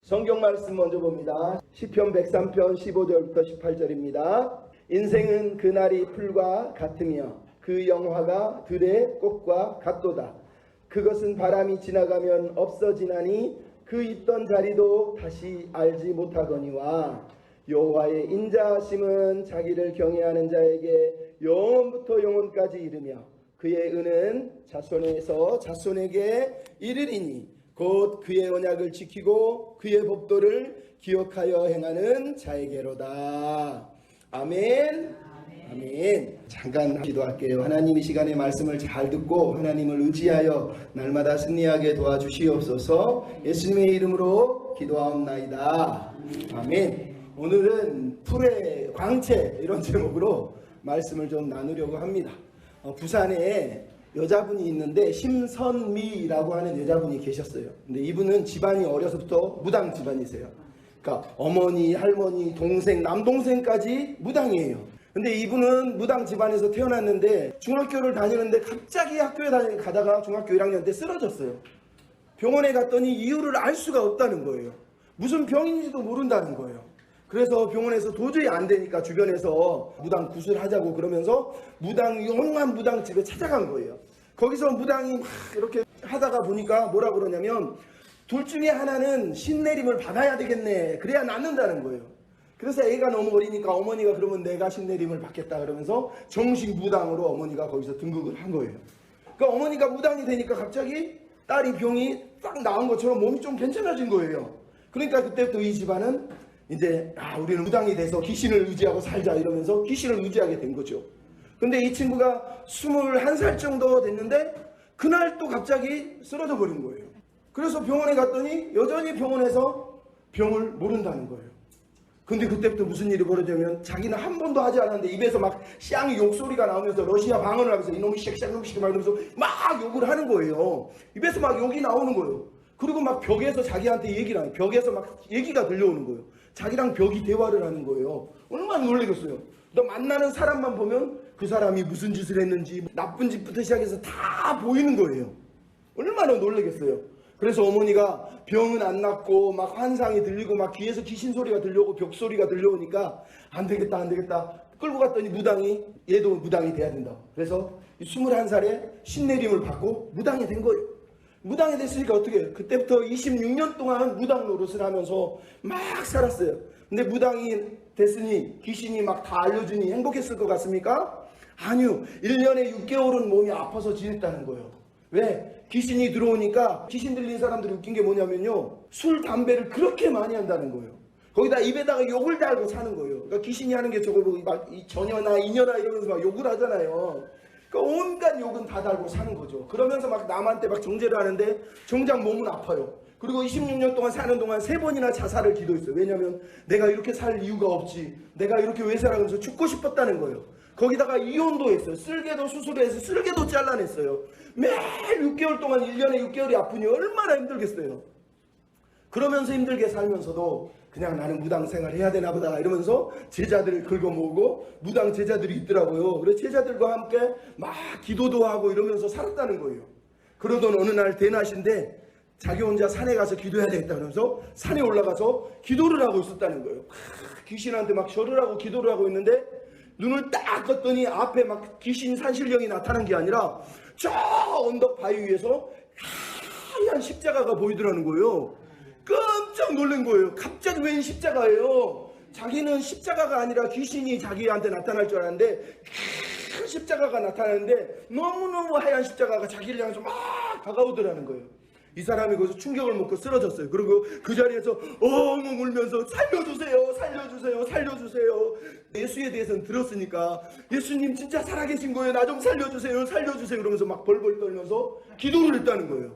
성경 말씀 먼저 봅니다. 시편 103편 15절부터 18절입니다. 인생은 그날이 풀과 같으며 그 영화가 들의 꽃과 같도다. 그것은 바람이 지나가면 없어지나니 그 있던 자리도 다시 알지 못하거니와 여호와의 인자하심은 자기를 경외하는 자에게 영원부터 영원까지 이르며 그의 은은 자손에서 자손에게 이르리니 곧 그의 언약을 지키고 그의 법도를 기억하여 행하는 자에게로다. 아멘. 아멘. 잠깐 기도할게요. 하나님 이 시간에 말씀을 잘 듣고 하나님을 의지하여 날마다 승리하게 도와주시옵소서. 예수님의 이름으로 기도하옵나이다. 아멘. 오늘은 풀의 광채 이런 제목으로 말씀을 좀 나누려고 합니다. 부산에 여자분이 있는데 심선미라고 하는 여자분이 계셨어요. 근데 이분은 집안이 어려서부터 무당 집안이세요. 그러니까 어머니, 할머니, 동생, 남동생까지 무당이에요. 근데 이분은 무당 집안에서 태어났는데 중학교를 다니는데 갑자기 학교에 가다가 중학교 1학년 때 쓰러졌어요. 병원에 갔더니 이유를 알 수가 없다는 거예요. 무슨 병인지도 모른다는 거예요. 그래서 병원에서 도저히 안 되니까 주변에서 무당 구슬하자고 그러면서 유명한 무당집에 찾아간 거예요. 거기서 무당이 막 이렇게 하다가 보니까 뭐라 그러냐면 둘 중에 하나는 신내림을 받아야 되겠네. 그래야 낫는다는 거예요. 그래서 애가 너무 어리니까 어머니가 그러면 내가 신내림을 받겠다 그러면서 정식 무당으로 어머니가 거기서 등극을 한 거예요. 그러니까 어머니가 무당이 되니까 갑자기 딸이 병이 딱 나은 것처럼 몸이 좀 괜찮아진 거예요. 그러니까 그때부터 이 집안은 이제 우리는 무당이 돼서 귀신을 의지하고 살자 이러면서 귀신을 의지하게 된 거죠. 근데 이 친구가 21살 정도 됐는데 그날 또 갑자기 쓰러져 버린 거예요. 그래서 병원에 갔더니 여전히 병원에서 병을 모른다는 거예요. 근데 그때부터 무슨 일이 벌어지냐면 자기는 한 번도 하지 않았는데 입에서 막 쌍이 욕소리가 나오면서 러시아 방언을 하면서 이놈이 샥샥 막 이러면서 막 욕을 하는 거예요. 입에서 막 욕이 나오는 거예요. 그리고 막 벽에서 자기한테 얘기를 하는 거예요. 벽에서 막 얘기가 들려오는 거예요. 자기랑 벽이 대화를 하는 거예요. 얼마나 놀라겠어요. 너 만나는 사람만 보면 그 사람이 무슨 짓을 했는지 나쁜 짓부터 시작해서 다 보이는 거예요. 얼마나 놀라겠어요. 그래서 어머니가 병은 안 낫고 막 환상이 들리고 막 귀에서 귀신 소리가 들려오고 벽 소리가 들려오니까 안 되겠다 끌고 갔더니 무당이 얘도 무당이 돼야 된다. 그래서 21살에 신내림을 받고 무당이 된 거예요. 무당이 됐으니까 어떻게 해요? 그때부터 26년 동안 무당 노릇을 하면서 막 살았어요. 근데 무당이 됐으니 귀신이 막 다 알려주니 행복했을 것 같습니까? 아니요. 1년에 6개월은 몸이 아파서 지냈다는 거예요. 왜? 귀신이 들어오니까 귀신 들린 사람들이 웃긴 게 뭐냐면요. 술, 담배를 그렇게 많이 한다는 거예요. 거기다 입에다가 욕을 달고 사는 거예요. 그러니까 귀신이 하는 게 저거 막 전혀나 이녀나 이러면서 막 욕을 하잖아요. 그러니까 온갖 욕은 다 달고 사는 거죠. 그러면서 막 남한테 막 정죄를 하는데 정작 몸은 아파요. 그리고 26년 동안 사는 동안 3번이나 자살을 기도했어요. 왜냐하면 내가 이렇게 살 이유가 없지. 내가 이렇게 왜 살아가면서 죽고 싶었다는 거예요. 거기다가 이혼도 했어요. 쓸개도 수술해서 쓸개도 잘라냈어요. 매일 6개월 동안 1년에 6개월이 아프니 얼마나 힘들겠어요. 그러면서 힘들게 살면서도 그냥 나는 무당 생활 해야 되나 보다 이러면서 제자들을 긁어모으고 무당 제자들이 있더라고요. 그래서 제자들과 함께 막 기도도 하고 이러면서 살았다는 거예요. 그러던 어느 날 대낮인데 자기 혼자 산에 가서 기도해야 되겠다 그러면서 산에 올라가서 기도를 하고 있었다는 거예요. 귀신한테 막 절을 하고 기도를 하고 있는데 눈을 딱 떴더니 앞에 막 귀신 산신령이 나타난 게 아니라 저 언덕 바위 위에서 하얀 십자가가 보이더라는 거예요. 깜짝 놀란 거예요. 갑자기 웬 십자가예요? 자기는 십자가가 아니라 귀신이 자기한테 나타날 줄 알았는데 큰 십자가가 나타나는데 너무너무 하얀 십자가가 자기를 향해서 막 다가오더라는 거예요. 이 사람이 거기서 충격을 먹고 쓰러졌어요. 그리고 그 자리에서 엉엉 울면서 살려주세요. 예수에 대해서는 들었으니까 예수님 진짜 살아계신 거예요. 나 좀 살려주세요. 그러면서 막 벌벌 떨면서 기도를 했다는 거예요.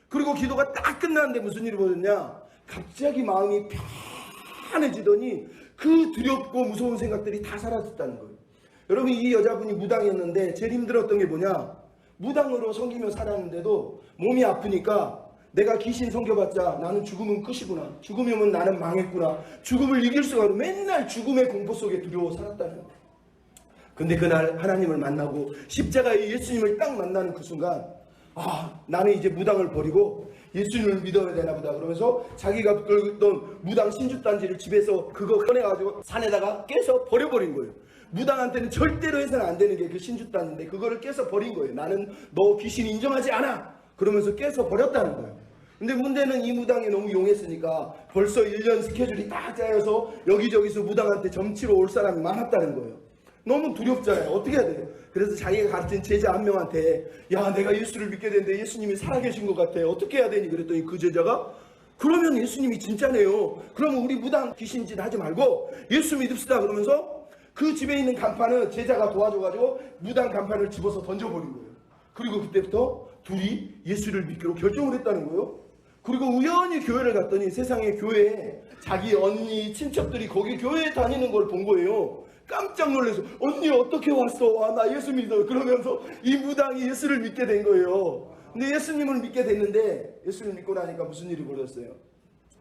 그리고 기도가 딱 끝났는데 무슨 일이 벌어졌냐? 갑자기 마음이 편해지더니 그 두렵고 무서운 생각들이 다 사라졌다는 거예요. 여러분 이 여자분이 무당이었는데 제일 힘들었던 게 뭐냐? 무당으로 섬기며 살았는데도 몸이 아프니까 내가 귀신 섬겨봤자 나는 죽으면 끝이구나. 죽으면 나는 망했구나. 죽음을 이길 수가 없고 맨날 죽음의 공포 속에 두려워 살았다는 거예요. 근데 그날 하나님을 만나고 십자가의 예수님을 딱 만나는 그 순간 나는 이제 무당을 버리고 예수님을 믿어야 되나 보다 그러면서 자기가 끌던 무당 신주단지를 집에서 그거 꺼내가지고 산에다가 깨서 버려버린 거예요. 무당한테는 절대로 해서는 안 되는 게 그 신주단인데 그거를 깨서 버린 거예요. 나는 너 귀신 인정하지 않아 그러면서 깨서 버렸다는 거예요. 근데 문제는 이 무당이 너무 용했으니까 벌써 1년 스케줄이 딱 짜여서 여기저기서 무당한테 점치러 올 사람이 많았다는 거예요. 너무 두렵잖아요. 어떻게 해야 돼요? 그래서 자기가 가르친 제자 한 명한테 야 내가 예수를 믿게 됐는데 예수님이 살아계신 것 같아. 어떻게 해야 되니? 그랬더니 그 제자가 그러면 예수님이 진짜네요. 그러면 우리 무당 귀신짓 하지 말고 예수 믿읍시다. 그러면서 그 집에 있는 간판을 제자가 도와줘가지고 무당 간판을 집어서 던져버린 거예요. 그리고 그때부터 둘이 예수를 믿기로 결정을 했다는 거예요. 그리고 우연히 교회를 갔더니 세상에 교회에 자기 언니 친척들이 거기 교회에 다니는 걸 본 거예요. 깜짝 놀라서 언니 어떻게 왔어? 아, 나 예수 믿어. 그러면서 이 무당이 예수를 믿게 된 거예요. 근데 예수님을 믿게 됐는데 예수를 믿고 나니까 무슨 일이 벌어졌어요?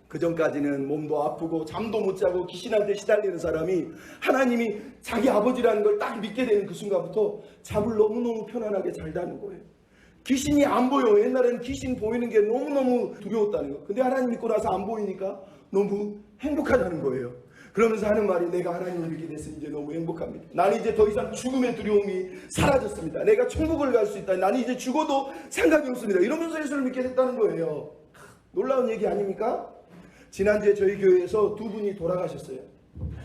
그 전까지는 몸도 아프고 잠도 못 자고 귀신한테 시달리는 사람이 하나님이 자기 아버지라는 걸 딱 믿게 되는 그 순간부터 잠을 너무너무 편안하게 잘 자는 거예요. 귀신이 안 보여. 옛날에는 귀신 보이는 게 너무너무 두려웠다는 거. 근데 하나님 믿고 나서 안 보이니까 너무 행복하다는 거예요. 그러면서 하는 말이 내가 하나님을 믿게 돼서 이제 너무 행복합니다. 나는 이제 더 이상 죽음의 두려움이 사라졌습니다. 내가 천국을 갈 수 있다. 나는 이제 죽어도 상관이 없습니다. 이러면서 예수를 믿게 됐다는 거예요. 놀라운 얘기 아닙니까? 지난주에 저희 교회에서 두 분이 돌아가셨어요.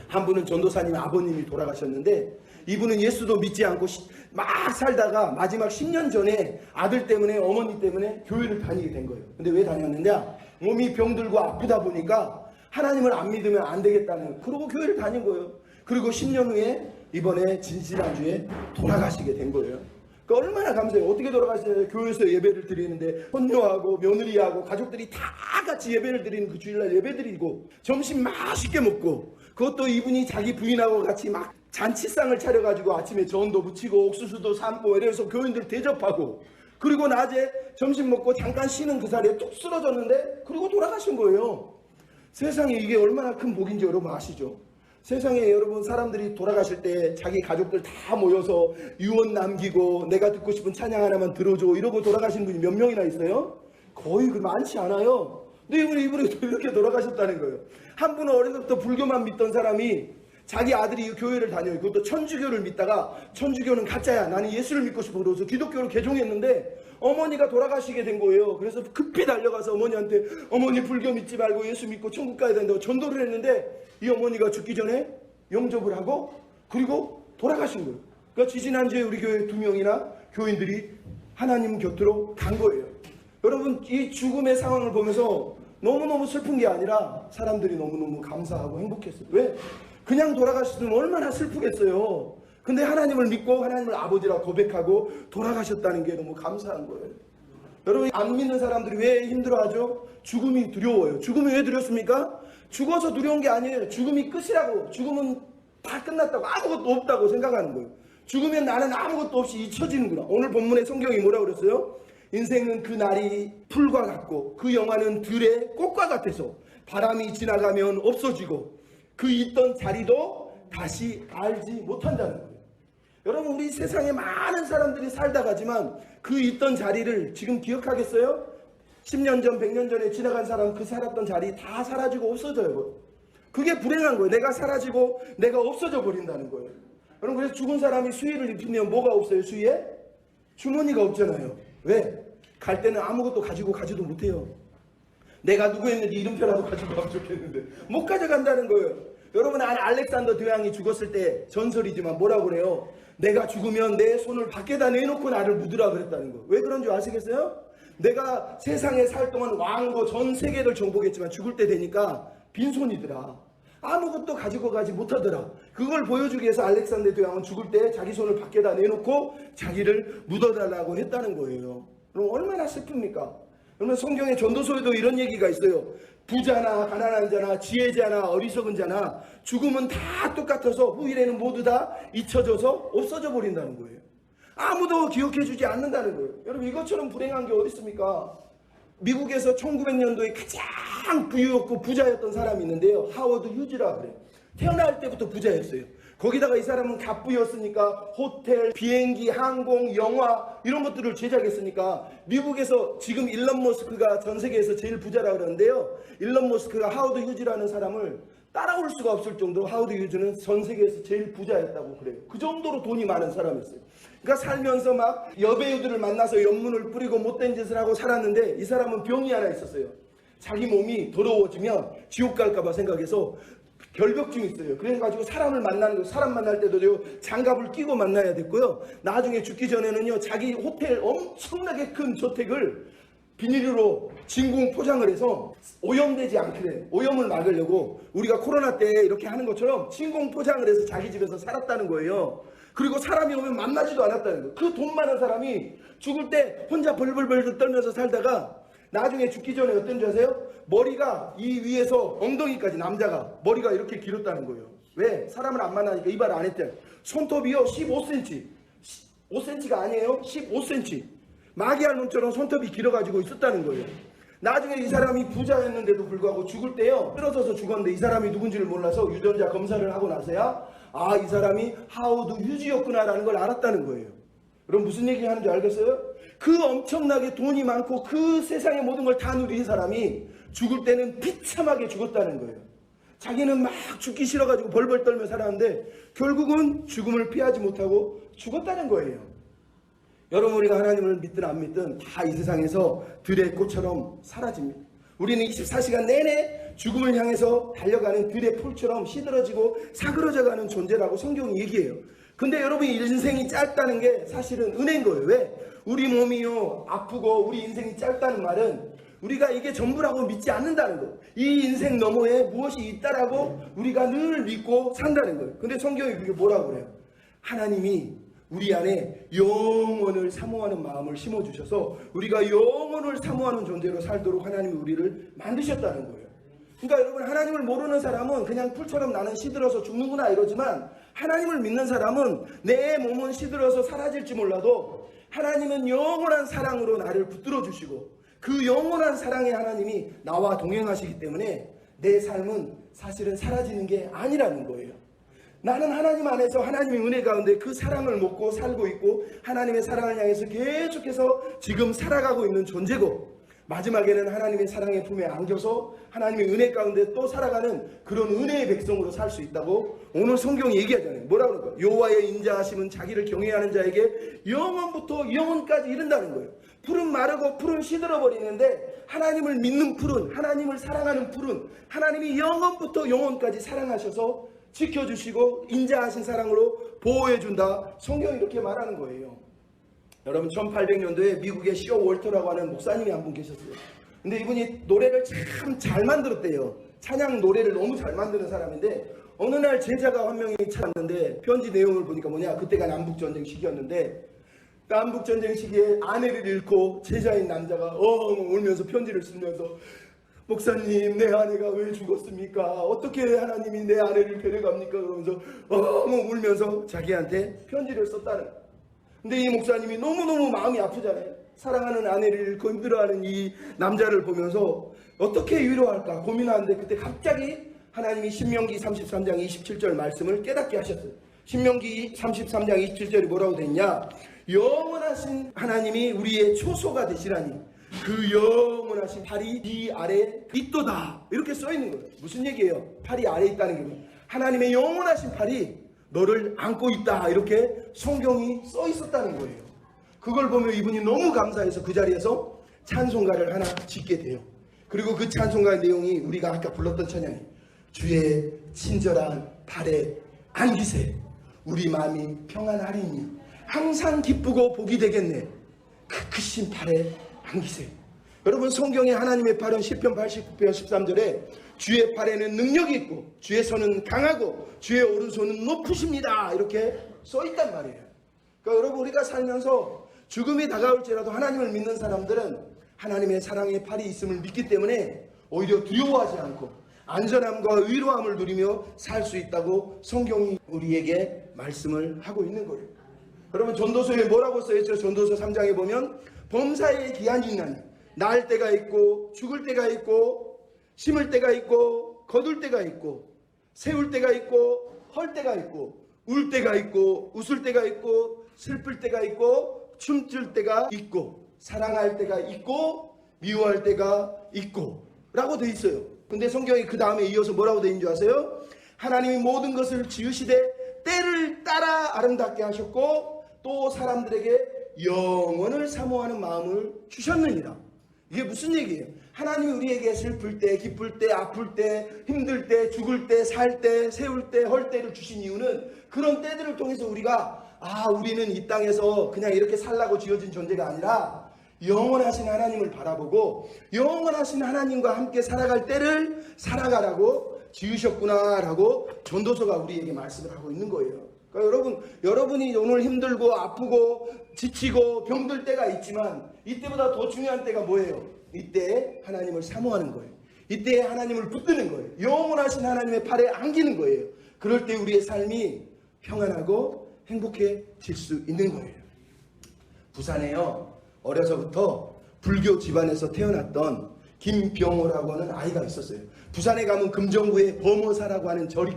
한 분은 전도사님 아버님이 돌아가셨는데 이분은 예수도 믿지 않고 막 살다가 마지막 10년 전에 아들 때문에 어머니 때문에 교회를 다니게 된 거예요. 근데 왜 다녔느냐? 몸이 병들고 아프다 보니까 하나님을 안 믿으면 안 되겠다는, 그러고 교회를 다닌 거예요. 그리고 10년 후에 이번에 지난주에 돌아가시게 된 거예요. 그러니까 얼마나 감사해요. 어떻게 돌아가시냐면 교회에서 예배를 드리는데 손녀하고 며느리하고 가족들이 다 같이 예배를 드리는 그 주일날 예배 드리고 점심 맛있게 먹고, 그것도 이분이 자기 부인하고 같이 막 잔치상을 차려가지고 아침에 전도 부치고 옥수수도 삶고 이래서 교인들 대접하고, 그리고 낮에 점심 먹고 잠깐 쉬는 그 자리에 뚝 쓰러졌는데 그리고 돌아가신 거예요. 세상에 이게 얼마나 큰 복인지 여러분 아시죠? 세상에 여러분 사람들이 돌아가실 때 자기 가족들 다 모여서 유언 남기고 내가 듣고 싶은 찬양 하나만 들어줘 이러고 돌아가신 분이 몇 명이나 있어요? 거의 많지 않아요. 근데 이분이 이렇게 돌아가셨다는 거예요. 한 분은 어려서부터 불교만 믿던 사람이 자기 아들이 교회를 다녀요. 그것도 천주교를 믿다가 천주교는 가짜야, 나는 예수를 믿고 싶어 그러면서 기독교를 개종했는데 어머니가 돌아가시게 된 거예요. 그래서 급히 달려가서 어머니한테 어머니 불교 믿지 말고 예수 믿고 천국 가야 된다고 전도를 했는데 이 어머니가 죽기 전에 영접을 하고 그리고 돌아가신 거예요. 그러니까 지난주에 우리 교회 2명이나 교인들이 하나님 곁으로 간 거예요. 여러분 이 죽음의 상황을 보면서 너무너무 슬픈 게 아니라 사람들이 너무너무 감사하고 행복했어요. 왜? 그냥 돌아가셨으면 얼마나 슬프겠어요. 근데 하나님을 믿고 하나님을 아버지라 고백하고 돌아가셨다는 게 너무 감사한 거예요. 여러분 안 믿는 사람들이 왜 힘들어하죠? 죽음이 두려워요. 죽음이 왜 두렵습니까? 죽어서 두려운 게 아니에요. 죽음이 끝이라고. 죽음은 다 끝났다고, 아무것도 없다고 생각하는 거예요. 죽으면 나는 아무것도 없이 잊혀지는구나. 오늘 본문의 성경이 뭐라고 그랬어요? 인생은 그 날이 풀과 같고 그 영화는 들의 꽃과 같아서 바람이 지나가면 없어지고 그 있던 자리도 다시 알지 못한다는 거예요. 여러분 우리 세상에 많은 사람들이 살다 가지만 그 있던 자리를 지금 기억하겠어요? 10년 전 100년 전에 지나간 사람 그 살았던 자리 다 사라지고 없어져요. 그게 불행한 거예요. 내가 사라지고 내가 없어져 버린다는 거예요. 여러분 그래서 죽은 사람이 수의를 입히면 뭐가 없어요? 수의에? 주머니가 없잖아요. 왜? 갈 때는 아무것도 가지도 못해요. 내가 누구였는지 이름표라도 가지고 가면 좋겠는데 못 가져간다는 거예요. 여러분 알렉산더 대왕이 죽었을 때 전설이지만 뭐라고 그래요? 내가 죽으면 내 손을 밖에다 내놓고 나를 묻으라 그랬다는 거예요. 왜 그런 줄 아시겠어요? 내가 세상에 살 동안 왕고 전 세계를 정복했지만 죽을 때 되니까 빈손이더라. 아무것도 가지고 가지 못하더라. 그걸 보여주기 위해서 알렉산더 대왕은 죽을 때 자기 손을 밖에다 내놓고 자기를 묻어달라고 했다는 거예요. 그럼 얼마나 슬픕니까? 그러면 성경의 전도서에도 이런 얘기가 있어요. 부자나 가난한 자나 지혜자나 어리석은 자나 죽음은 다 똑같아서 후일에는 모두 다 잊혀져서 없어져 버린다는 거예요. 아무도 기억해 주지 않는다는 거예요. 여러분 이것처럼 불행한 게 어디 있습니까? 미국에서 1900년도에 가장 부유했고 부자였던 사람이 있는데요. 하워드 휴지라 그래요. 태어날 때부터 부자였어요. 거기다가 이 사람은 갑부였으니까 호텔, 비행기, 항공, 영화 이런 것들을 제작했으니까 미국에서 지금 일론 머스크가 전 세계에서 제일 부자라고 그러는데요. 일론 머스크가 하워드 휴지라는 사람을 따라올 수가 없을 정도로 하워드 휴지는 전 세계에서 제일 부자였다고 그래요. 그 정도로 돈이 많은 사람이었어요. 그러니까 살면서 막 여배우들을 만나서 연문을 뿌리고 못된 짓을 하고 살았는데 이 사람은 병이 하나 있었어요. 자기 몸이 더러워지면 지옥 갈까봐 생각해서 결벽증이 있어요. 그래가지고 사람을 만나는 거, 사람 만날 때도 장갑을 끼고 만나야 됐고요. 나중에 죽기 전에는요, 자기 호텔 엄청나게 큰 저택을 비닐로 진공 포장을 해서 오염되지 않게, 오염을 막으려고 우리가 코로나 때 이렇게 하는 것처럼 진공 포장을 해서 자기 집에서 살았다는 거예요. 그리고 사람이 오면 만나지도 않았다는 거예요. 그 돈 많은 사람이 죽을 때 혼자 벌벌벌 떨면서 살다가 나중에 죽기 전에 어떤 줄 아세요? 머리가 이 위에서 엉덩이까지 남자가 머리가 이렇게 길었다는 거예요. 왜? 사람을 안 만나니까 이발 안 했대요. 손톱이요 15cm 5cm가 아니에요. 15cm 마귀알 놈처럼 손톱이 길어가지고 있었다는 거예요. 나중에 이 사람이 부자였는데도 불구하고 죽을 때요 쓰러져서 죽었는데 이 사람이 누군지를 몰라서 유전자 검사를 하고 나서야 아, 이 사람이 하워드 휴지였구나 라는 걸 알았다는 거예요. 그럼 무슨 얘기 하는 줄 알겠어요? 그 엄청나게 돈이 많고 그 세상의 모든 걸 다 누린 사람이 죽을 때는 비참하게 죽었다는 거예요. 자기는 막 죽기 싫어가지고 벌벌 떨며 살았는데 결국은 죽음을 피하지 못하고 죽었다는 거예요. 여러분, 우리가 하나님을 믿든 안 믿든 다 이 세상에서 들의 꽃처럼 사라집니다. 우리는 24시간 내내 죽음을 향해서 달려가는 들의 풀처럼 시들어지고 사그러져가는 존재라고 성경이 얘기해요. 근데 여러분, 인생이 짧다는 게 사실은 은혜인 거예요. 왜? 우리 몸이요 아프고 우리 인생이 짧다는 말은 우리가 이게 전부라고 믿지 않는다는 거예요. 이 인생 너머에 무엇이 있다라고 우리가 늘 믿고 산다는 거예요. 근데 성경이 그게 뭐라고 그래요? 하나님이 우리 안에 영원을 사모하는 마음을 심어주셔서 우리가 영원을 사모하는 존재로 살도록 하나님이 우리를 만드셨다는 거예요. 그러니까 여러분, 하나님을 모르는 사람은 그냥 풀처럼 나는 시들어서 죽는구나 이러지만 하나님을 믿는 사람은 내 몸은 시들어서 사라질지 몰라도 하나님은 영원한 사랑으로 나를 붙들어 주시고 그 영원한 사랑의 하나님이 나와 동행하시기 때문에 내 삶은 사실은 사라지는 게 아니라는 거예요. 나는 하나님 안에서 하나님의 은혜 가운데 그 사랑을 먹고 살고 있고 하나님의 사랑을 향해서 계속해서 지금 살아가고 있는 존재고 마지막에는 하나님의 사랑의 품에 안겨서 하나님의 은혜 가운데 또 살아가는 그런 은혜의 백성으로 살 수 있다고 오늘 성경이 얘기하잖아요. 뭐라고 그럴까요? 여호와의 인자하심은 자기를 경외하는 자에게 영원부터 영원까지 이른다는 거예요. 풀은 마르고 풀은 시들어버리는데 하나님을 믿는 풀은, 하나님을 사랑하는 풀은 하나님이 영원부터 영원까지 사랑하셔서 지켜주시고 인자하신 사랑으로 보호해준다. 성경이 이렇게 말하는 거예요. 여러분, 1800년도에 미국의 시어 월터라고 하는 목사님이 한 분 계셨어요. 근데 이분이 노래를 참 잘 만들었대요. 찬양 노래를 너무 잘 만드는 사람인데 어느 날 제자가 한 명이 찾았는데 편지 내용을 보니까 뭐냐, 그때가 남북전쟁 시기였는데 남북전쟁 시기에 아내를 잃고 제자인 남자가 울면서 편지를 쓰면서 목사님, 내 아내가 왜 죽었습니까? 어떻게 하나님이 내 아내를 데려갑니까? 그러면서 울면서 자기한테 편지를 썼다는 거예요. 근데 이 목사님이 너무너무 마음이 아프잖아요. 사랑하는 아내를 잃고 힘들어하는 이 남자를 보면서 어떻게 위로할까 고민하는데 그때 갑자기 하나님이 신명기 33장 27절 말씀을 깨닫게 하셨어요. 신명기 33장 27절이 뭐라고 됐냐? 영원하신 하나님이 우리의 초소가 되시라니 그 영원하신 팔이 네 아래 있도다. 이렇게 써 있는 거예요. 무슨 얘기예요? 팔이 아래 있다는 게 뭐예요? 하나님의 영원하신 팔이 너를 안고 있다. 이렇게 성경이 써 있었다는 거예요. 그걸 보면 이분이 너무 감사해서 그 자리에서 찬송가를 하나 짓게 돼요. 그리고 그 찬송가의 내용이 우리가 아까 불렀던 찬양이 주의 친절한 발에 안기세 우리 마음이 평안하리니 항상 기쁘고 복이 되겠네 그 크신 발에 안기세. 여러분, 성경에 하나님의 팔은 시편 89편 13절에 주의 팔에는 능력이 있고 주의 손은 강하고 주의 오른손은 높으십니다. 이렇게 써 있단 말이에요. 그러니까 여러분, 우리가 살면서 죽음이 다가올지라도 하나님을 믿는 사람들은 하나님의 사랑의 팔이 있음을 믿기 때문에 오히려 두려워하지 않고 안전함과 위로함을 누리며 살 수 있다고 성경이 우리에게 말씀을 하고 있는 거예요. 여러분, 전도서에 뭐라고 써있죠? 전도서 3장에 보면 범사에 기한이 있나니 날 때가 있고 죽을 때가 있고 심을 때가 있고 거둘 때가 있고 세울 때가 있고 헐 때가 있고 울 때가 있고 웃을 때가 있고 슬플 때가 있고 춤출 때가 있고 사랑할 때가 있고 미워할 때가 있고 라고 돼 있어요. 근데 성경이 그 다음에 이어서 뭐라고 돼 있는 줄 아세요? 하나님이 모든 것을 지으시되 때를 따라 아름답게 하셨고 또 사람들에게 영원을 사모하는 마음을 주셨느니라. 이게 무슨 얘기예요? 하나님이 우리에게 슬플 때, 기쁠 때, 아플 때, 힘들 때, 죽을 때, 살 때, 세울 때, 헐 때를 주신 이유는 그런 때들을 통해서 우리가 우리는 이 땅에서 그냥 이렇게 살라고 지어진 존재가 아니라 영원하신 하나님을 바라보고 영원하신 하나님과 함께 살아갈 때를 살아가라고 지으셨구나라고 전도서가 우리에게 말씀을 하고 있는 거예요. 그러니까 여러분이 오늘 힘들고 아프고 지치고 병들 때가 있지만 이때보다 더 중요한 때가 뭐예요? 이때 하나님을 사모하는 거예요. 이때 하나님을 붙드는 거예요. 영원하신 하나님의 팔에 안기는 거예요. 그럴 때 우리의 삶이 평안하고 행복해질 수 있는 거예요. 부산에요, 어려서부터 불교 집안에서 태어났던 김병호라고 하는 아이가 있었어요. 부산에 가면 금정구에 범어사라고 하는 절이,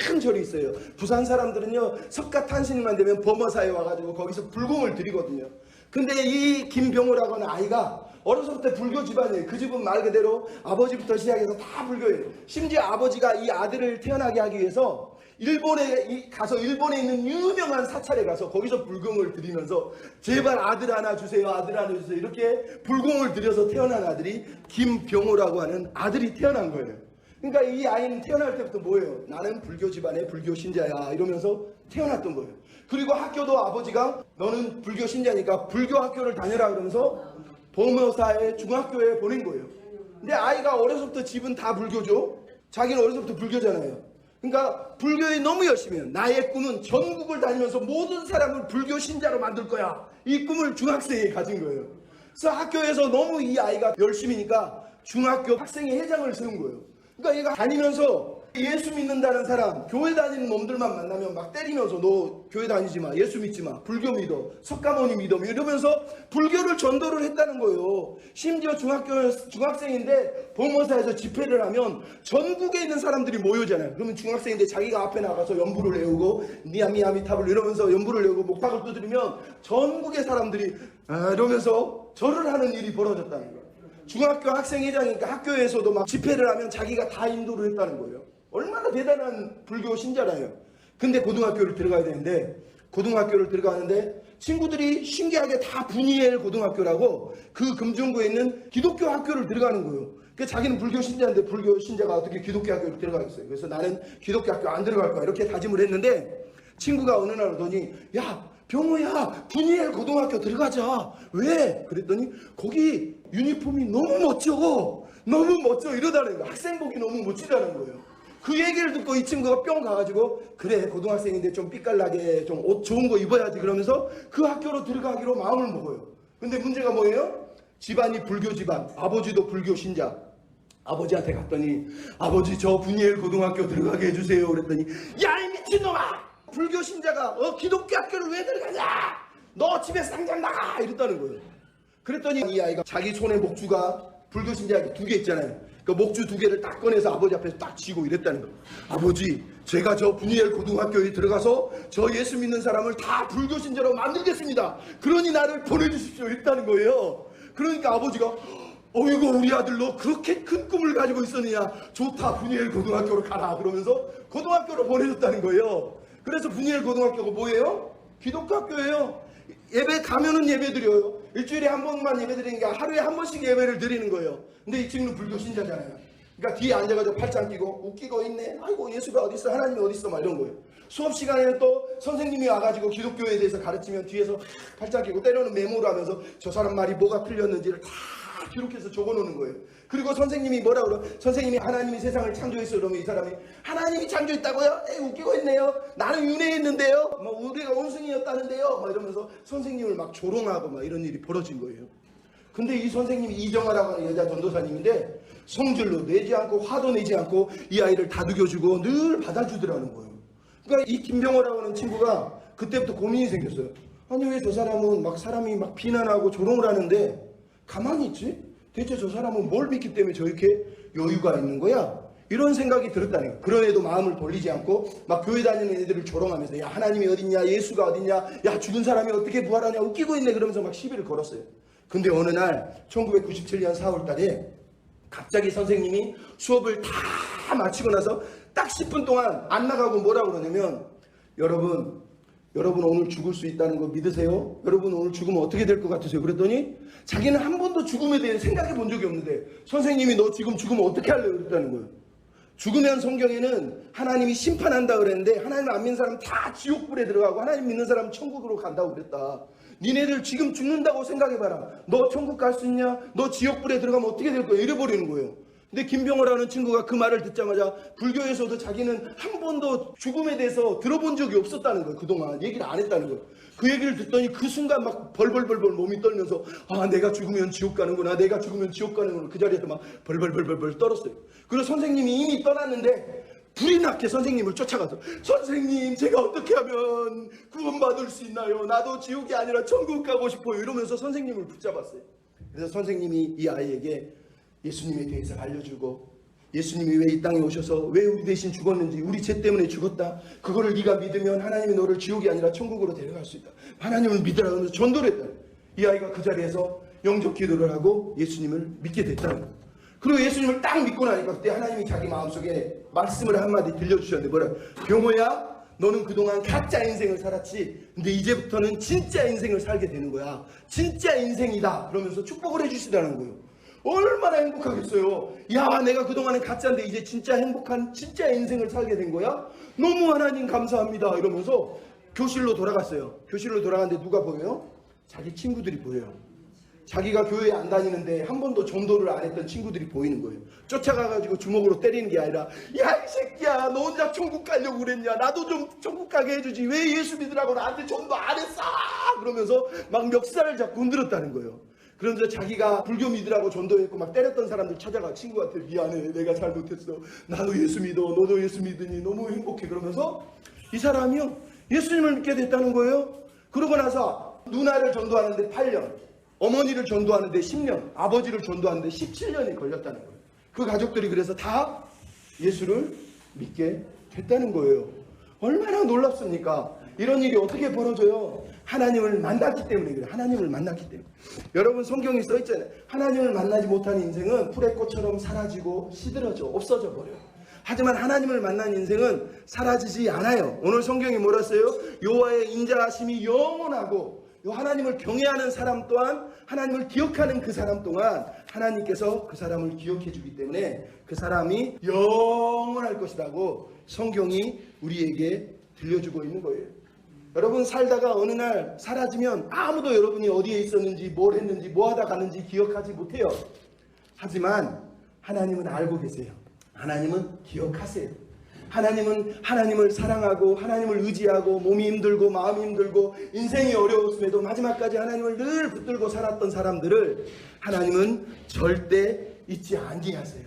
큰 절이 있어요. 부산 사람들은요, 석가탄신일만 되면 범어사에 와가지고 거기서 불공을 드리거든요. 근데 이 김병호라고 하는 아이가 어려서부터 불교 집안이에요. 그 집은 말 그대로 아버지부터 시작해서 다 불교예요. 심지어 아버지가 이 아들을 태어나게 하기 위해서 일본에 가서 일본에 있는 유명한 사찰에 가서 거기서 불공을 드리면서 제발 아들 하나 주세요, 아들 하나 주세요, 이렇게 불공을 드려서 태어난 아들이 김병호라고 하는 아들이 태어난 거예요. 그러니까 이 아이는 태어날 때부터 뭐예요? 나는 불교 집안의 불교 신자야 이러면서 태어났던 거예요. 그리고 학교도 아버지가 너는 불교 신자니까 불교 학교를 다녀라 그러면서 범어사의 중학교에 보낸 거예요. 근데 아이가 어려서부터 집은 다 불교죠. 자기는 어려서부터 불교잖아요. 그러니까 불교에 너무 열심히 해요. 나의 꿈은 전국을 다니면서 모든 사람을 불교 신자로 만들 거야. 이 꿈을 중학생이 가진 거예요. 그래서 학교에서 너무 이 아이가 열심히니까 중학교 학생회 회장을 세운 거예요. 그러니까 얘가 다니면서 예수 믿는다는 사람, 교회 다니는 놈들만 만나면 막 때리면서 너 교회 다니지 마, 예수 믿지 마, 불교 믿어, 석가모니 믿어 이러면서 불교를 전도를 했다는 거예요. 심지어 중학생인데 범어사에서 집회를 하면 전국에 있는 사람들이 모여잖아요. 그러면 중학생인데 자기가 앞에 나가서 연부를 외우고 니아미아미타불 이러면서 연부를 외우고 목탁을 두드리면 전국의 사람들이 이러면서 절을 하는 일이 벌어졌다는 거예요. 중학교 학생회장이니까 학교에서도 막 집회를 하면 자기가 다 인도를 했다는 거예요. 얼마나 대단한 불교 신자라요. 근데 고등학교를 들어가야 되는데 고등학교를 들어가는데 친구들이 신기하게 다 분이엘 고등학교라고 그 금정구에 있는 기독교 학교를 들어가는 거예요. 그 자기는 불교 신자인데 불교 신자가 어떻게 기독교 학교를 들어가겠어요. 그래서 나는 기독교 학교 안 들어갈 거야 이렇게 다짐을 했는데 친구가 어느 날 오더니 야 병호야 분이엘 고등학교 들어가자. 왜? 그랬더니 거기 유니폼이 너무 멋져 이러다는 거예요. 학생복이 너무 멋지다는 거예요. 그 얘기를 듣고 이 친구가 뿅 가가지고 그래 고등학생인데 좀 삐깔나게 좀 옷 좋은 거 입어야지 그러면서 그 학교로 들어가기로 마음을 먹어요. 근데 문제가 뭐예요? 집안이 불교 집안, 아버지도 불교 신자. 아버지한테 갔더니 아버지 저 분이엘 고등학교 들어가게 해주세요 그랬더니 야 이 미친놈아 불교 신자가 기독교 학교를 왜 들어가냐 너 집에서 당장 나가 이랬다는 거예요. 그랬더니 이 아이가 자기 손에 목주가 불교 신자한테 2개 있잖아요. 그 목주 2개를 딱 꺼내서 아버지 앞에서 딱 쥐고 이랬다는 거예요. 아버지 제가 저 분이엘 고등학교에 들어가서 저 예수 믿는 사람을 다 불교 신자로 만들겠습니다. 그러니 나를 보내주십시오 이랬다는 거예요. 그러니까 아버지가 어이구 우리 아들 너 그렇게 큰 꿈을 가지고 있었느냐 좋다 분이엘 고등학교로 가라 그러면서 고등학교로 보내줬다는 거예요. 그래서 분이엘 고등학교가 뭐예요? 기독교 학교예요. 예배 가면은 예배 드려요. 일주일에 한 번만 예배 드리니까 하루에 한 번씩 예배를 드리는 거예요. 근데 이 친구는 불교 신자잖아요. 그러니까 뒤에 앉아가지고 팔짱 끼고 웃기고 있네. 아이고 예수가 어디 있어 하나님이 어디 있어 막 이런 거예요. 수업 시간에는 또 선생님이 와가지고 기독교에 대해서 가르치면 뒤에서 팔짱 끼고 때로는 메모를 하면서 저 사람 말이 뭐가 틀렸는지를 다 기록해서 적어놓는 거예요. 그리고 선생님이 뭐라 그러? 선생님이 하나님이 세상을 창조했어 그러면 이 사람이 하나님이 창조했다고요? 에이 웃기고 있네요. 나는 윤회했는데요. 뭐 우리가 원숭이였다는데요. 막 이러면서 선생님을 막 조롱하고 막 이런 일이 벌어진 거예요. 근데 이 선생님이 이정아라고 하는 여자 전도사님인데 성질로 내지 않고 화도 내지 않고 이 아이를 다독여주고 늘 받아주더라는 거예요. 그러니까 이 김병호라고 하는 친구가 그때부터 고민이 생겼어요. 아니 왜 저 사람은 막 사람이 막 비난하고 조롱을 하는데 가만히 있지? 대체 저 사람은 뭘 믿기 때문에 저렇게 여유가 있는 거야? 이런 생각이 들었다는 거예요. 그럼에도 마음을 돌리지 않고 막 교회 다니는 애들을 조롱하면서 야 하나님이 어딨냐, 예수가 어딨냐, 야 죽은 사람이 어떻게 부활하냐, 웃기고 있네 그러면서 막 시비를 걸었어요. 근데 어느 날 1997년 4월 달에 갑자기 선생님이 수업을 다 마치고 나서 딱 10분 동안 안 나가고 뭐라고 그러냐면 여러분 오늘 죽을 수 있다는 거 믿으세요? 여러분 오늘 죽으면 어떻게 될 것 같으세요? 그랬더니 자기는 한 번도 죽음에 대해 생각해 본 적이 없는데 선생님이 너 지금 죽으면 어떻게 할래? 그랬다는 거예요. 죽으면 성경에는 하나님이 심판한다 그랬는데 하나님 안 믿는 사람 다 지옥불에 들어가고 하나님 믿는 사람은 천국으로 간다고 그랬다. 니네들 지금 죽는다고 생각해봐라. 너 천국 갈 수 있냐? 너 지옥불에 들어가면 어떻게 될 거야? 이래버리는 거예요. 근데 김병호라는 친구가 그 말을 듣자마자 불교에서도 자기는 한 번도 죽음에 대해서 들어본 적이 없었다는 거예요. 그동안 얘기를 안 했다는 거예요. 그 얘기를 듣더니 그 순간 막 벌벌벌벌 몸이 떨면서 아 내가 죽으면 지옥 가는구나, 내가 죽으면 지옥 가는구나. 그 자리에서 막 벌벌벌벌 떨었어요. 그리고 선생님이 이미 떠났는데 불이 나게 선생님을 쫓아가서 선생님 제가 어떻게 하면 구원받을 수 있나요? 나도 지옥이 아니라 천국 가고 싶어요. 이러면서 선생님을 붙잡았어요. 그래서 선생님이 이 아이에게 예수님에 대해서 알려주고 예수님이 왜 이 땅에 오셔서 왜 우리 대신 죽었는지, 우리 죄 때문에 죽었다, 그거를 네가 믿으면 하나님이 너를 지옥이 아니라 천국으로 데려갈 수 있다, 하나님을 믿으라 하면서 전도를 했다. 이 아이가 그 자리에서 영접 기도를 하고 예수님을 믿게 됐다는 거예요. 그리고 예수님을 딱 믿고 나니까 그때 하나님이 자기 마음속에 말씀을 한마디 들려주셨는데 뭐라, 병호야 너는 그동안 가짜 인생을 살았지, 근데 이제부터는 진짜 인생을 살게 되는 거야. 진짜 인생이다. 그러면서 축복을 해주시다는 거예요. 얼마나 행복하겠어요. 야 내가 그동안은 가짜인데 이제 진짜 행복한 진짜 인생을 살게 된 거야. 너무 하나님 감사합니다. 이러면서 교실로 돌아갔어요. 교실로 돌아갔는데 누가 보여요? 자기 친구들이 보여요. 자기가 교회에 안 다니는데 한 번도 전도를 안 했던 친구들이 보이는 거예요. 쫓아가가지고 주먹으로 때리는 게 아니라 야 이 새끼야 너 혼자 천국 가려고 그랬냐, 나도 좀 천국 가게 해주지 왜 예수 믿으라고 나한테 전도 안 했어, 그러면서 막 멱살을 잡고 흔들었다는 거예요. 그런데 자기가 불교 믿으라고 전도했고 막 때렸던 사람들 찾아가 친구한테 미안해 내가 잘못했어, 나도 예수 믿어, 너도 예수 믿으니 너무 행복해, 그러면서 이 사람이요 예수님을 믿게 됐다는 거예요. 그러고 나서 누나를 전도하는데 8년, 어머니를 전도하는데 10년, 아버지를 전도하는데 17년이 걸렸다는 거예요. 그 가족들이 그래서 다 예수를 믿게 됐다는 거예요. 얼마나 놀랍습니까? 이런 일이 어떻게 벌어져요? 하나님을 만났기 때문에 그래요. 하나님을 만났기 때문에. 여러분 성경에 써있잖아요. 하나님을 만나지 못한 인생은 풀의 꽃처럼 사라지고 시들어져 없어져 버려요. 하지만 하나님을 만난 인생은 사라지지 않아요. 오늘 성경이 뭐라 써요? 여호와의 인자하심이 영원하고 하나님을 경외하는 사람 또한, 하나님을 기억하는 그 사람 동안 하나님께서 그 사람을 기억해 주기 때문에 그 사람이 영원할 것이라고 성경이 우리에게 들려주고 있는 거예요. 여러분 살다가 어느 날 사라지면 아무도 여러분이 어디에 있었는지 뭘 했는지 뭐 하다 갔는지 기억하지 못해요. 하지만 하나님은 알고 계세요. 하나님은 기억하세요. 하나님은 하나님을 사랑하고 하나님을 의지하고 몸이 힘들고 마음이 힘들고 인생이 어려웠음에도 마지막까지 하나님을 늘 붙들고 살았던 사람들을 하나님은 절대 잊지 아니하세요.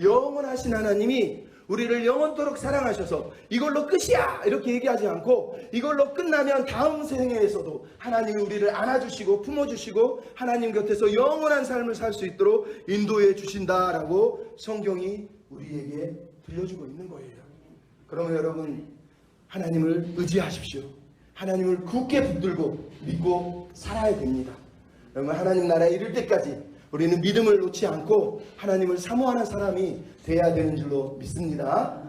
영원하신 하나님이 우리를 영원토록 사랑하셔서 이걸로 끝이야 이렇게 얘기하지 않고 이걸로 끝나면 다음 생애에서도 하나님이 우리를 안아주시고 품어주시고 하나님 곁에서 영원한 삶을 살 수 있도록 인도해 주신다라고 성경이 우리에게 들려주고 있는 거예요. 그러면 여러분 하나님을 의지하십시오. 하나님을 굳게 붙들고 믿고 살아야 됩니다. 여러분 하나님 나라에 이를 때까지 우리는 믿음을 놓지 않고 하나님을 사모하는 사람이 돼야 되는 줄로 믿습니다.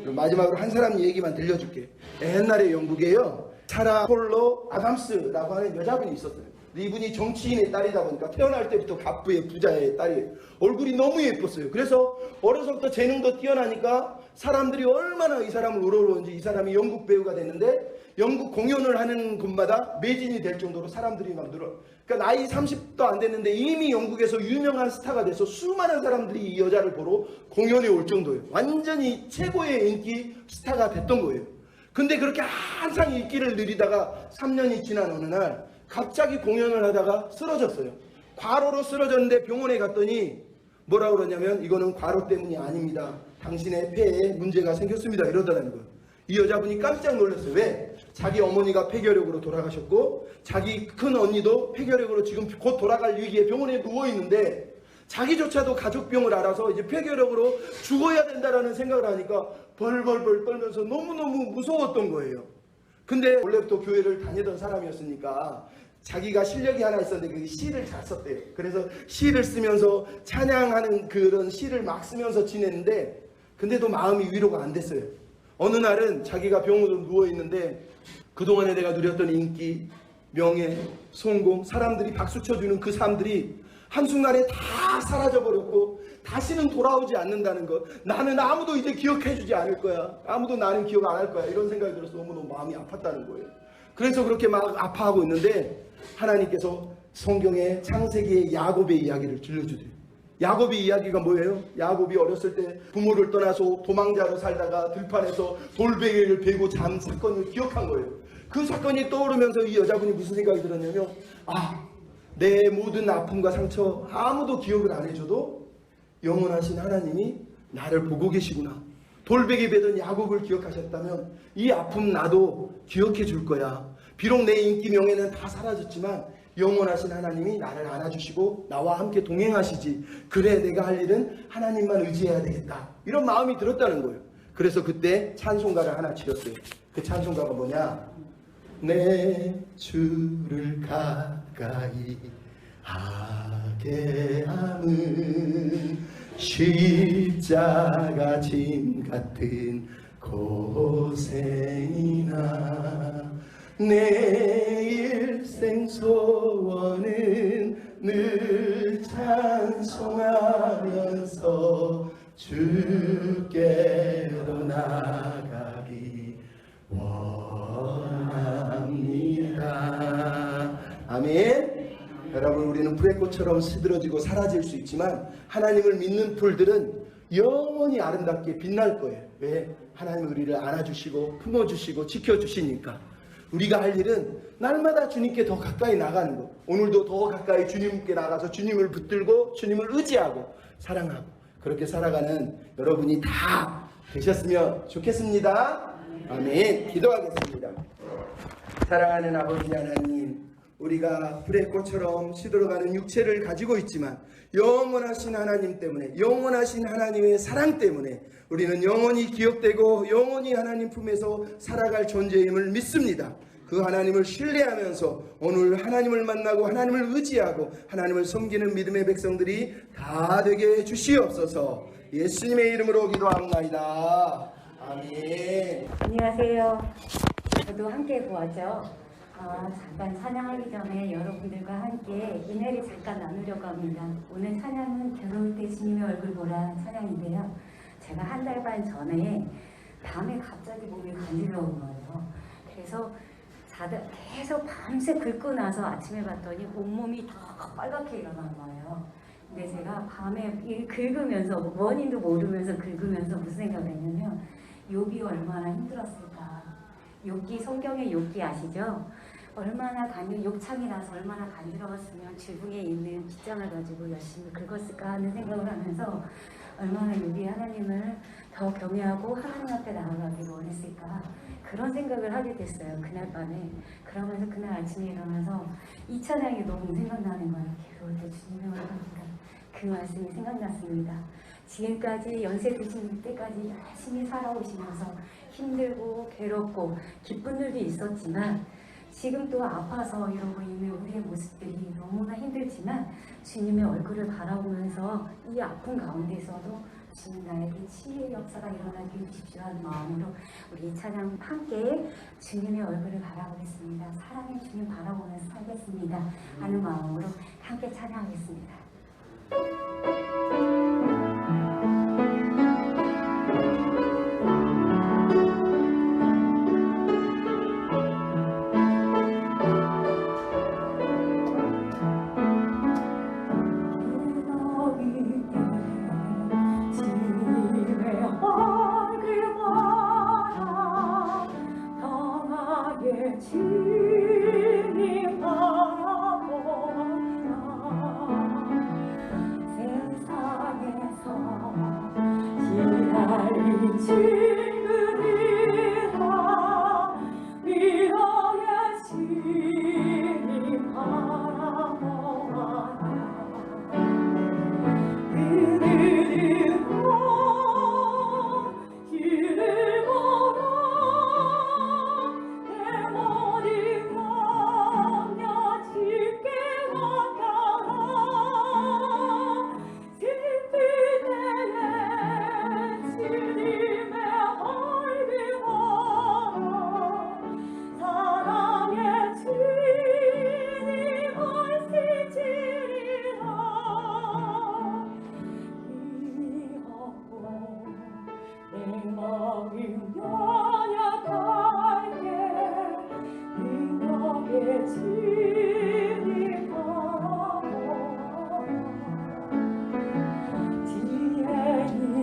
마지막으로 한 사람 얘기만 들려줄게. 옛날에 영국에요 사라 폴로 아담스라고 하는 여자분이 있었어요. 이분이 정치인의 딸이다 보니까 태어날 때부터 갑부의 부자의 딸이에요. 얼굴이 너무 예뻤어요. 그래서 어려서부터 재능도 뛰어나니까 사람들이 얼마나 이 사람을 우러러는지 이 사람이 영국 배우가 됐는데 영국 공연을 하는 곳마다 매진이 될 정도로 사람들이 막 늘어. 그러니까 나이 30도 안 됐는데 이미 영국에서 유명한 스타가 돼서 수많은 사람들이 이 여자를 보러 공연에 올 정도예요. 완전히 최고의 인기 스타가 됐던 거예요. 근데 그렇게 항상 인기를 누리다가 3년이 지난 어느 날 갑자기 공연을 하다가 쓰러졌어요. 과로로 쓰러졌는데 병원에 갔더니 뭐라고 그러냐면 이거는 과로 때문이 아닙니다. 당신의 폐에 문제가 생겼습니다. 이러더라는 거예요. 이 여자분이 깜짝 놀랐어요. 왜? 자기 어머니가 폐결핵으로 돌아가셨고 자기 큰 언니도 폐결핵으로 지금 곧 돌아갈 위기에 병원에 누워있는데 자기조차도 가족병을 알아서 이제 폐결핵으로 죽어야 된다라는 생각을 하니까 벌벌벌 떨면서 너무너무 무서웠던 거예요. 근데 원래부터 교회를 다니던 사람이었으니까 자기가 실력이 하나 있었는데 그 시를 잘 썼대요. 그래서 시를 쓰면서 찬양하는 그런 시를 막 쓰면서 지냈는데 근데도 마음이 위로가 안 됐어요. 어느 날은 자기가 병으로 누워있는데 그동안에 내가 누렸던 인기, 명예, 성공, 사람들이 박수 쳐주는 그 삶들이 한순간에 다 사라져버렸고 다시는 돌아오지 않는다는 것. 나는 아무도 이제 기억해주지 않을 거야. 아무도 나는 기억 안 할 거야. 이런 생각이 들어서 너무너무 마음이 아팠다는 거예요. 그래서 그렇게 막 아파하고 있는데 하나님께서 성경의 창세기의 야곱의 이야기를 들려주세요. 야곱의 이야기가 뭐예요? 야곱이 어렸을 때 부모를 떠나서 도망자로 살다가 들판에서 돌베개를 베고 잔 사건을 기억한 거예요. 그 사건이 떠오르면서 이 여자분이 무슨 생각이 들었냐면 내 모든 아픔과 상처 아무도 기억을 안 해줘도 영원하신 하나님이 나를 보고 계시구나. 돌베개 베던 야곱을 기억하셨다면 이 아픔 나도 기억해 줄 거야. 비록 내 인기 명예는 다 사라졌지만 영원하신 하나님이 나를 안아주시고 나와 함께 동행하시지. 그래 내가 할 일은 하나님만 의지해야 되겠다. 이런 마음이 들었다는 거예요. 그래서 그때 찬송가를 하나 지었어요. 그 찬송가가 뭐냐? 내 주를 가까이 하게 함은 십자가 짐 같은 고생이나 내 일생 소원은 늘 찬송하면서 주께로 나가기 원합니다. 아멘. 여러분, 우리는 불의 꽃처럼 시들어지고 사라질 수 있지만 하나님을 믿는 풀들은 영원히 아름답게 빛날 거예요. 왜? 하나님은 우리를 안아주시고 품어주시고 지켜주시니까. 우리가 할 일은 날마다 주님께 더 가까이 나가는 것. 오늘도 더 가까이 주님께 나가서 주님을 붙들고 주님을 의지하고 사랑하고 그렇게 살아가는 여러분이 다 되셨으면 좋겠습니다. 아멘. 기도하겠습니다. 사랑하는 아버지 하나님, 우리가 불의 꽃처럼 시들어가는 육체를 가지고 있지만 영원하신 하나님 때문에, 영원하신 하나님의 사랑 때문에 우리는 영원히 기억되고 영원히 하나님 품에서 살아갈 존재임을 믿습니다. 그 하나님을 신뢰하면서 오늘 하나님을 만나고 하나님을 의지하고 하나님을 섬기는 믿음의 백성들이 다 되게 해주시옵소서. 예수님의 이름으로 기도합니다. 아멘. 안녕하세요. 저도 함께 보았죠. 잠깐 찬양하기 전에 여러분들과 함께 은혜를 잠깐 나누려고 합니다. 오늘 찬양은 괴로울 때 주님의 얼굴 보라 찬양인데요. 제가 한 달 반 전에 밤에 갑자기 몸이 간지러운 거예요. 그래서 계속 밤새 긁고 나서 아침에 봤더니 온몸이 더 빨갛게 일어난 거예요. 근데 제가 밤에 긁으면서, 원인도 모르면서 긁으면서 무슨 생각을 했냐면 욥이 얼마나 힘들었을까. 욥기, 성경의 욥기 아시죠? 얼마나 욕창이 나서 얼마나 간지러웠으면 지붕에 있는 빗장을 가지고 열심히 긁었을까 하는 생각을 하면서 얼마나 욥이 하나님을 더 경외하고 하나님 앞에 나아가기를 원했을까, 그런 생각을 하게 됐어요. 그날 밤에. 그러면서 그날 아침에 일어나서 이 찬양이 너무 생각나는 거예요. 괴로울 때 주님의 얼굴이니까. 그 말씀이 생각났습니다. 지금까지 연세 드신 때까지 열심히 살아오시면서 힘들고 괴롭고 기쁜 일도 있었지만 지금 또 아파서 이러고 있는 우리의 모습들이 너무나 힘들지만 주님의 얼굴을 바라보면서 이 아픔 가운데서도 주님 나에게 치유의 역사가 일어나게 해주십시오 하는 마음으로 우리 이 찬양 함께 주님의 얼굴을 바라보겠습니다. 사랑의 주님 바라보면서 살겠습니다 하는 마음으로 함께 찬양하겠습니다. 마음 연약할 때 능력의 진이 바라보아 뒤에 있는